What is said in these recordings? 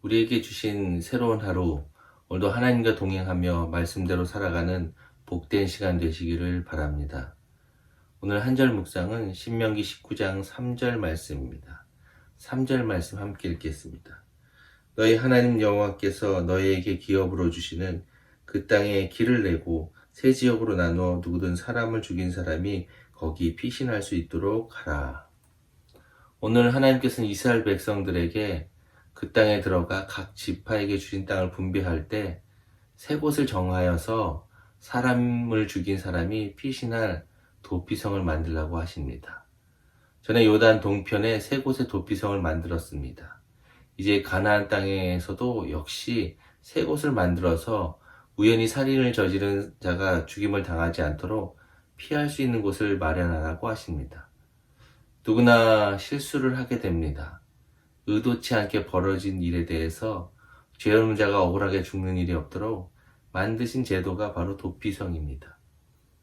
우리에게 주신 새로운 하루, 오늘도 하나님과 동행하며 말씀대로 살아가는 복된 시간 되시기를 바랍니다. 오늘 한 절 묵상은 신명기 19장 3절 말씀입니다. 3절 말씀 함께 읽겠습니다. 너희 하나님 여호와께서 너희에게 기업으로 주시는 그 땅에 길을 내고 세 지역으로 나누어 누구든 사람을 죽인 사람이 거기 피신할 수 있도록 하라. 오늘 하나님께서는 이스라엘 백성들에게 그 땅에 들어가 각 지파에게 주신 땅을 분배할 때 세 곳을 정하여서 사람을 죽인 사람이 피신할 도피성을 만들라고 하십니다. 전에 요단 동편에 세 곳의 도피성을 만들었습니다. 이제 가나안 땅에서도 역시 세 곳을 만들어서 우연히 살인을 저지른 자가 죽임을 당하지 않도록 피할 수 있는 곳을 마련하라고 하십니다. 누구나 실수를 하게 됩니다. 의도치 않게 벌어진 일에 대해서 죄 없는 자가 억울하게 죽는 일이 없도록 만드신 제도가 바로 도피성입니다.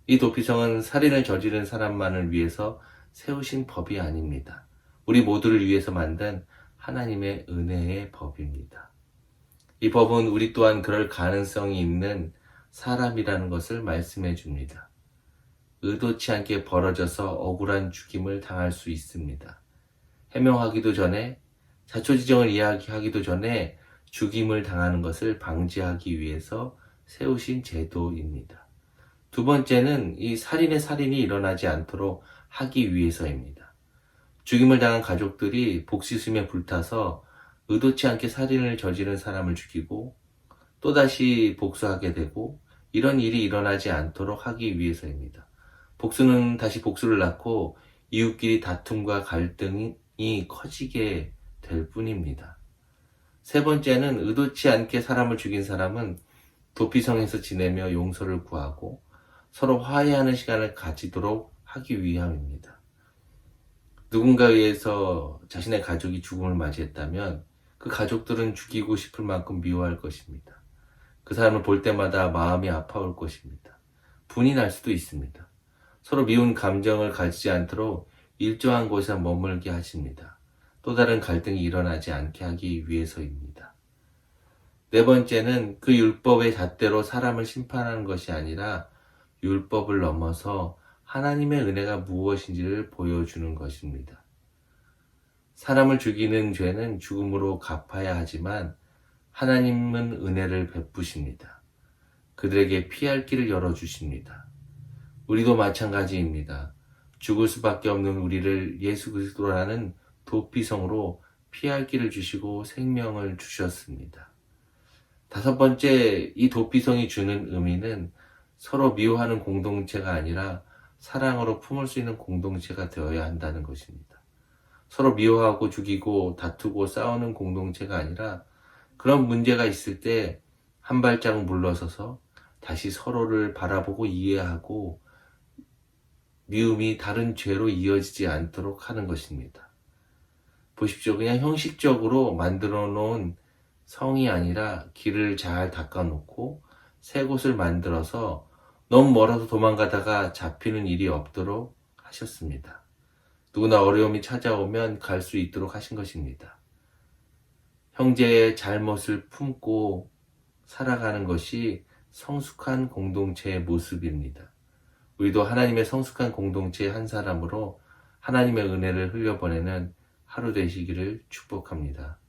이 도피성은 살인을 저지른 사람만을 위해서 세우신 법이 아닙니다. 우리 모두를 위해서 만든 하나님의 은혜의 법입니다. 이 법은 우리 또한 그럴 가능성이 있는 사람이라는 것을 말씀해 줍니다. 의도치 않게 벌어져서 억울한 죽임을 당할 수 있습니다. 해명하기도 전에, 자초지정을 이야기하기도 전에 죽임을 당하는 것을 방지하기 위해서 세우신 제도입니다. 두 번째는 이 살인의 살인이 일어나지 않도록 하기 위해서입니다. 죽임을 당한 가족들이 복수심에 불타서 의도치 않게 살인을 저지른 사람을 죽이고 또다시 복수하게 되고 이런 일이 일어나지 않도록 하기 위해서입니다. 복수는 다시 복수를 낳고 이웃끼리 다툼과 갈등이 커지게 될 뿐입니다. 세 번째는 의도치 않게 사람을 죽인 사람은 도피성에서 지내며 용서를 구하고 서로 화해하는 시간을 가지도록 하기 위함입니다. 누군가에 의해서 자신의 가족이 죽음을 맞이했다면 그 가족들은 죽이고 싶을 만큼 미워할 것입니다. 그 사람을 볼 때마다 마음이 아파올 것입니다. 분이 날 수도 있습니다. 서로 미운 감정을 가지지 않도록 일정한 곳에 머물게 하십니다. 또 다른 갈등이 일어나지 않게 하기 위해서입니다. 네 번째는 그 율법의 잣대로 사람을 심판하는 것이 아니라 율법을 넘어서 하나님의 은혜가 무엇인지를 보여주는 것입니다. 사람을 죽이는 죄는 죽음으로 갚아야 하지만 하나님은 은혜를 베푸십니다. 그들에게 피할 길을 열어주십니다. 우리도 마찬가지입니다. 죽을 수밖에 없는 우리를 예수 그리스도라는 도피성으로 피할 길을 주시고 생명을 주셨습니다. 다섯 번째, 이 도피성이 주는 의미는 서로 미워하는 공동체가 아니라 사랑으로 품을 수 있는 공동체가 되어야 한다는 것입니다. 서로 미워하고 죽이고 다투고 싸우는 공동체가 아니라 그런 문제가 있을 때 한 발짝 물러서서 다시 서로를 바라보고 이해하고 미움이 다른 죄로 이어지지 않도록 하는 것입니다. 보십시오. 그냥 형식적으로 만들어 놓은 성이 아니라 길을 잘 닦아놓고 새 곳을 만들어서 너무 멀어서 도망가다가 잡히는 일이 없도록 하셨습니다. 누구나 어려움이 찾아오면 갈 수 있도록 하신 것입니다. 형제의 잘못을 품고 살아가는 것이 성숙한 공동체의 모습입니다. 우리도 하나님의 성숙한 공동체의 한 사람으로 하나님의 은혜를 흘려보내는 하루 되시기를 축복합니다.